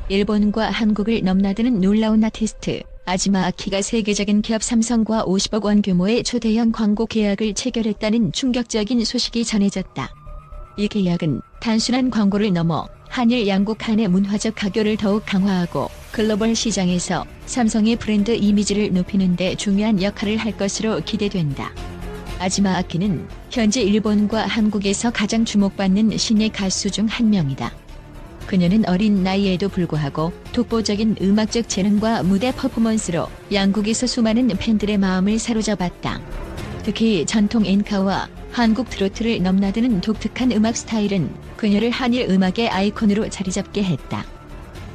일본과 한국을 넘나드는 놀라운 아티스트 아지마 아키가 세계적인 기업 삼성과 50억 원 규모의 초대형 광고 계약을 체결했다는 충격적인 소식이 전해졌다. 이 계약은 단순한 광고를 넘어 한일 양국 간의 문화적 가교를 더욱 강화하고 글로벌 시장에서 삼성의 브랜드 이미지를 높이는 데 중요한 역할을 할 것으로 기대된다. 아지마 아키는 현재 일본과 한국에서 가장 주목받는 신예 가수 중 한 명이다. 그녀는 어린 나이에도 불구하고 독보적인 음악적 재능과 무대 퍼포먼스로 양국에서 수많은 팬들의 마음을 사로잡았다. 특히 전통 엔카와 한국 트로트를 넘나드는 독특한 음악 스타일은 그녀를 한일 음악의 아이콘으로 자리잡게 했다.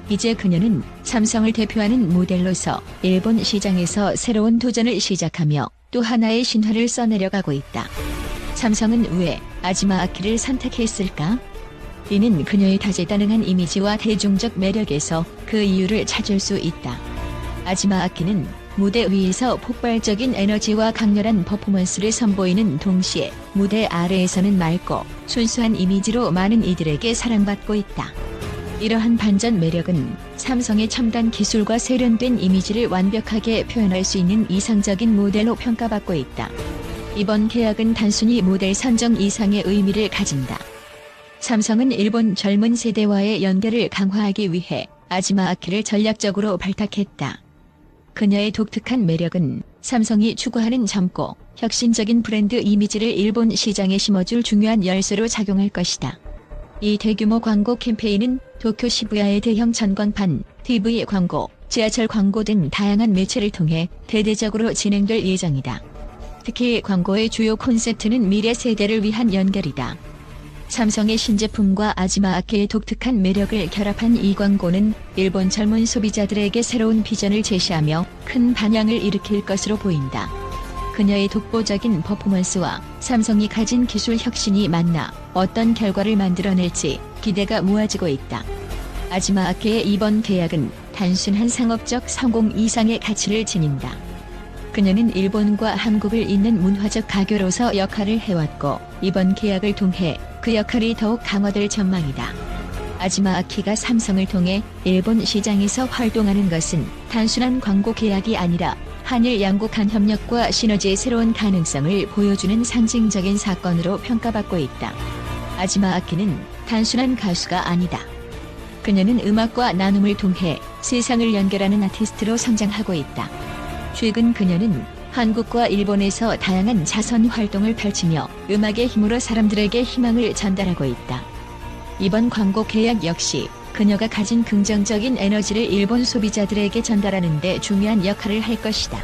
이제 그녀는 삼성을 대표하는 모델로서 일본 시장에서 새로운 도전을 시작하며 또 하나의 신화를 써내려가고 있다. 삼성은 왜 아지마 아키를 선택했을까? 이는 그녀의 다재다능한 이미지와 대중적 매력에서 그 이유를 찾을 수 있다. 아지마 아키는 무대 위에서 폭발적인 에너지와 강렬한 퍼포먼스를 선보이는 동시에 무대 아래에서는 맑고 순수한 이미지로 많은 이들에게 사랑받고 있다. 이러한 반전 매력은 삼성의 첨단 기술과 세련된 이미지를 완벽하게 표현할 수 있는 이상적인 모델로 평가받고 있다. 이번 계약은 단순히 모델 선정 이상의 의미를 가진다. 삼성은 일본 젊은 세대와의 연결을 강화하기 위해 아지마 아키를 전략적으로 발탁했다. 그녀의 독특한 매력은 삼성이 추구하는 젊고 혁신적인 브랜드 이미지를 일본 시장에 심어줄 중요한 열쇠로 작용할 것이다. 이 대규모 광고 캠페인은 도쿄 시부야의 대형 전광판, TV 광고, 지하철 광고 등 다양한 매체를 통해 대대적으로 진행될 예정이다. 특히 광고의 주요 콘셉트는 미래 세대를 위한 연결이다. 삼성의 신제품과 아지마 아키의 독특한 매력을 결합한 이 광고는 일본 젊은 소비자들에게 새로운 비전을 제시하며 큰 반향을 일으킬 것으로 보인다. 그녀의 독보적인 퍼포먼스와 삼성이 가진 기술 혁신이 만나 어떤 결과를 만들어낼지 기대가 모아지고 있다. 아지마 아키의 이번 계약은 단순한 상업적 성공 이상의 가치를 지닌다. 그녀는 일본과 한국을 잇는 문화적 가교로서 역할을 해왔고 이번 계약을 통해 그 역할이 더욱 강화될 전망이다. 아지마 아키가 삼성을 통해 일본 시장에서 활동하는 것은 단순한 광고 계약이 아니라 한일 양국 간 협력과 시너지의 새로운 가능성을 보여주는 상징적인 사건으로 평가받고 있다. 아지마 아키는 단순한 가수가 아니다. 그녀는 음악과 나눔을 통해 세상을 연결하는 아티스트로 성장하고 있다. 최근 그녀는 한국과 일본에서 다양한 자선 활동을 펼치며 음악의 힘으로 사람들에게 희망을 전달하고 있다. 이번 광고 계약 역시 그녀가 가진 긍정적인 에너지를 일본 소비자들에게 전달하는 데 중요한 역할을 할 것이다.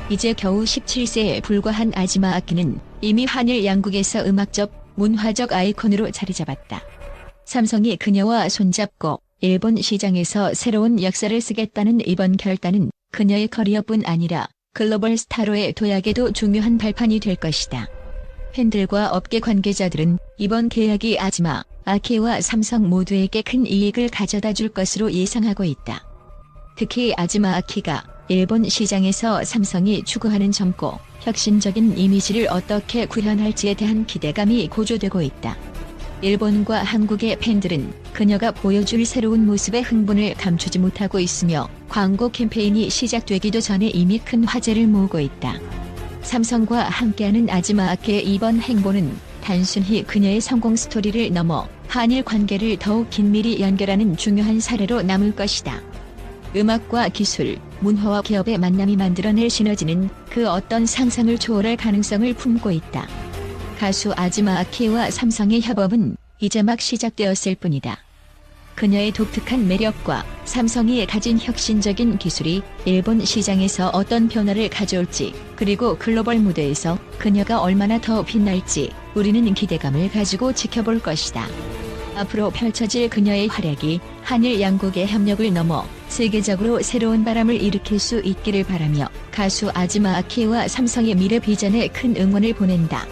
이제 겨우 17세에 불과한 아지마 아키는 이미 한일 양국에서 음악적, 문화적 아이콘으로 자리잡았다. 삼성이 그녀와 손잡고 일본 시장에서 새로운 역사를 쓰겠다는 이번 결단은 그녀의 커리어뿐 아니라 글로벌 스타로의 도약에도 중요한 발판이 될 것이다. 팬들과 업계 관계자들은 이번 계약이 아지마 아키와 삼성 모두에게 큰 이익을 가져다 줄 것으로 예상하고 있다. 특히 아지마 아키가 일본 시장에서 삼성이 추구하는 젊고 혁신적인 이미지를 어떻게 구현할지에 대한 기대감이 고조되고 있다. 일본과 한국의 팬들은 그녀가 보여줄 새로운 모습의 흥분을 감추지 못하고 있으며 광고 캠페인이 시작되기도 전에 이미 큰 화제를 모으고 있다. 삼성과 함께하는 아지마 아키의 이번 행보는 단순히 그녀의 성공 스토리를 넘어 한일 관계를 더욱 긴밀히 연결하는 중요한 사례로 남을 것이다. 음악과 기술, 문화와 기업의 만남이 만들어낼 시너지는 그 어떤 상상을 초월할 가능성을 품고 있다. 가수 아지마 아키와 삼성의 협업은 이제 막 시작되었을 뿐이다. 그녀의 독특한 매력과 삼성이 가진 혁신적인 기술이 일본 시장에서 어떤 변화를 가져올지, 그리고 글로벌 무대에서 그녀가 얼마나 더 빛날지 우리는 기대감을 가지고 지켜볼 것이다. 앞으로 펼쳐질 그녀의 활약이 한일 양국의 협력을 넘어 세계적으로 새로운 바람을 일으킬 수 있기를 바라며 가수 아지마 아키와 삼성의 미래 비전에 큰 응원을 보낸다.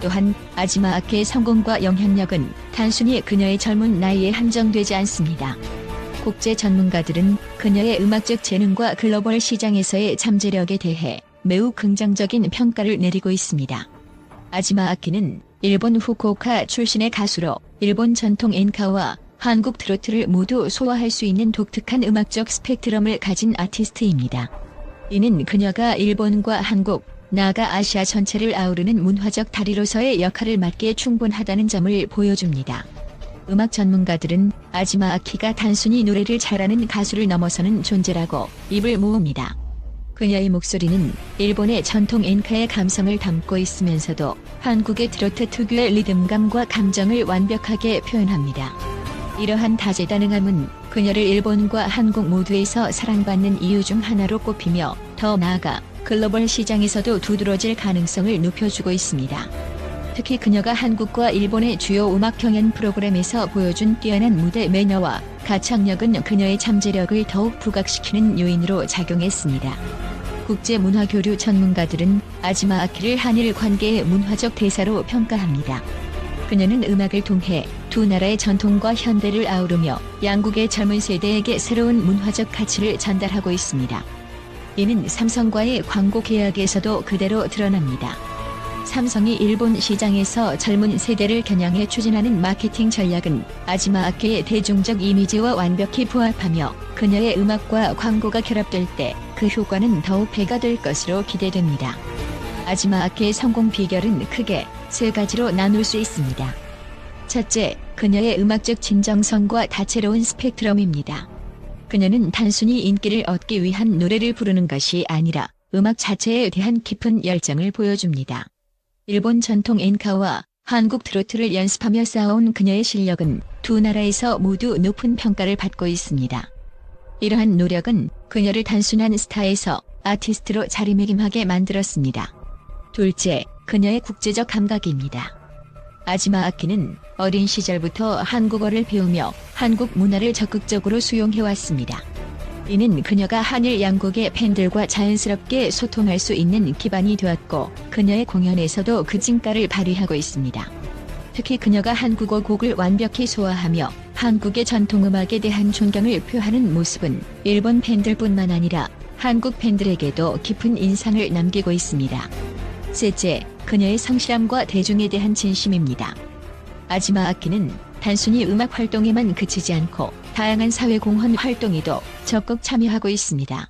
또한 아지마 아키의 성공과 영향력은 단순히 그녀의 젊은 나이에 한정되지 않습니다. 국제 전문가들은 그녀의 음악적 재능과 글로벌 시장에서의 잠재력에 대해 매우 긍정적인 평가를 내리고 있습니다. 아지마 아키는 일본 후쿠오카 출신의 가수로 일본 전통 엔카와 한국 트로트를 모두 소화할 수 있는 독특한 음악적 스펙트럼을 가진 아티스트입니다. 이는 그녀가 일본과 한국, 나아가 아시아 전체를 아우르는 문화적 다리로서의 역할을 맡기에 충분하다는 점을 보여줍니다. 음악 전문가들은 아지마 아키가 단순히 노래를 잘하는 가수를 넘어서는 존재라고 입을 모읍니다. 그녀의 목소리는 일본의 전통 엔카의 감성을 담고 있으면서도 한국의 트로트 특유의 리듬감과 감정을 완벽하게 표현합니다. 이러한 다재다능함은 그녀를 일본과 한국 모두에서 사랑받는 이유 중 하나로 꼽히며 더 나아가 글로벌 시장에서도 두드러질 가능성을 높여주고 있습니다. 특히 그녀가 한국과 일본의 주요 음악 경연 프로그램에서 보여준 뛰어난 무대 매너와 가창력은 그녀의 잠재력을 더욱 부각시키는 요인으로 작용했습니다. 국제문화교류 전문가들은 아지마 아키를 한일 관계의 문화적 대사로 평가합니다. 그녀는 음악을 통해 두 나라의 전통과 현대를 아우르며 양국의 젊은 세대에게 새로운 문화적 가치를 전달하고 있습니다. 이는 삼성과의 광고 계약에서도 그대로 드러납니다. 삼성이 일본 시장에서 젊은 세대를 겨냥해 추진하는 마케팅 전략은 아지마 아키의 대중적 이미지와 완벽히 부합하며 그녀의 음악과 광고가 결합될 때 그 효과는 더욱 배가 될 것으로 기대됩니다. 아지마 아키의 성공 비결은 크게 세 가지로 나눌 수 있습니다. 첫째, 그녀의 음악적 진정성과 다채로운 스펙트럼입니다. 그녀는 단순히 인기를 얻기 위한 노래를 부르는 것이 아니라 음악 자체에 대한 깊은 열정을 보여줍니다. 일본 전통 엔카와 한국 트로트를 연습하며 쌓아온 그녀의 실력은 두 나라에서 모두 높은 평가를 받고 있습니다. 이러한 노력은 그녀를 단순한 스타에서 아티스트로 자리매김하게 만들었습니다. 둘째, 그녀의 국제적 감각입니다. 아지마 아키는 어린 시절부터 한국어를 배우며 한국 문화를 적극적으로 수용해왔습니다. 이는 그녀가 한일 양국의 팬들과 자연스럽게 소통할 수 있는 기반이 되었고 그녀의 공연에서도 그 진가를 발휘하고 있습니다. 특히 그녀가 한국어 곡을 완벽히 소화하며 한국의 전통음악에 대한 존경을 표하는 모습은 일본 팬들뿐만 아니라 한국 팬들에게도 깊은 인상을 남기고 있습니다. 셋째, 그녀의 성실함과 대중에 대한 진심입니다. 아지마 아키는 단순히 음악 활동에만 그치지 않고 다양한 사회공헌 활동에도 적극 참여하고 있습니다.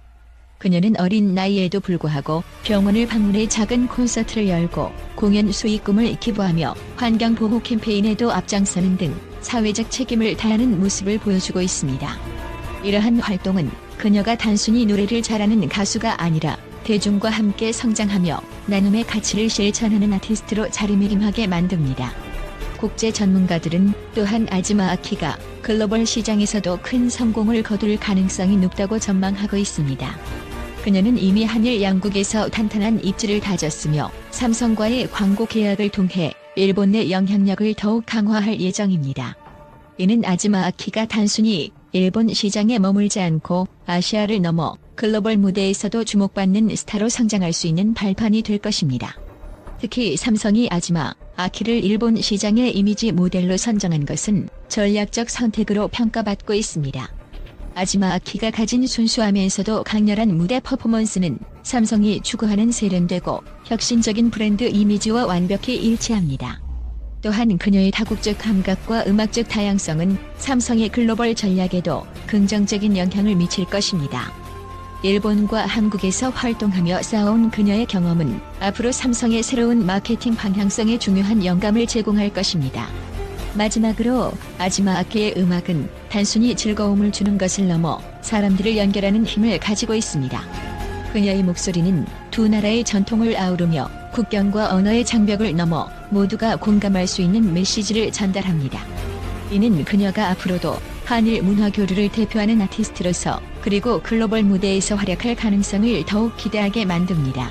그녀는 어린 나이에도 불구하고 병원을 방문해 작은 콘서트를 열고 공연 수익금을 기부하며 환경보호 캠페인에도 앞장서는 등 사회적 책임을 다하는 모습을 보여주고 있습니다. 이러한 활동은 그녀가 단순히 노래를 잘하는 가수가 아니라 대중과 함께 성장하며 나눔의 가치를 실천하는 아티스트로 자리매김하게 만듭니다. 국제 전문가들은 또한 아지마 아키가 글로벌 시장에서도 큰 성공을 거둘 가능성이 높다고 전망하고 있습니다. 그녀는 이미 한일 양국에서 탄탄한 입지를 다졌으며 삼성과의 광고 계약을 통해 일본 내 영향력을 더욱 강화할 예정입니다. 이는 아지마 아키가 단순히 일본 시장에 머물지 않고 아시아를 넘어 글로벌 무대에서도 주목받는 스타로 성장할 수 있는 발판이 될 것입니다. 특히 삼성이 아지마 아키를 일본 시장의 이미지 모델로 선정한 것은 전략적 선택으로 평가받고 있습니다. 아지마 아키가 가진 순수하면서도 강렬한 무대 퍼포먼스는 삼성이 추구하는 세련되고 혁신적인 브랜드 이미지와 완벽히 일치합니다. 또한 그녀의 다국적 감각과 음악적 다양성은 삼성의 글로벌 전략에도 긍정적인 영향을 미칠 것입니다. 일본과 한국에서 활동하며 쌓아온 그녀의 경험은 앞으로 삼성의 새로운 마케팅 방향성에 중요한 영감을 제공할 것입니다. 마지막으로 아지마 아키의 음악은 단순히 즐거움을 주는 것을 넘어 사람들을 연결하는 힘을 가지고 있습니다. 그녀의 목소리는 두 나라의 전통을 아우르며 국경과 언어의 장벽을 넘어 모두가 공감할 수 있는 메시지를 전달합니다. 이는 그녀가 앞으로도 한일 문화 교류를 대표하는 아티스트로서 그리고 글로벌 무대에서 활약할 가능성을 더욱 기대하게 만듭니다.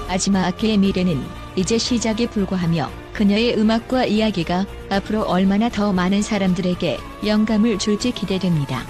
아지마 아키의 미래는 이제 시작에 불과하며 그녀의 음악과 이야기가 앞으로 얼마나 더 많은 사람들에게 영감을 줄지 기대됩니다.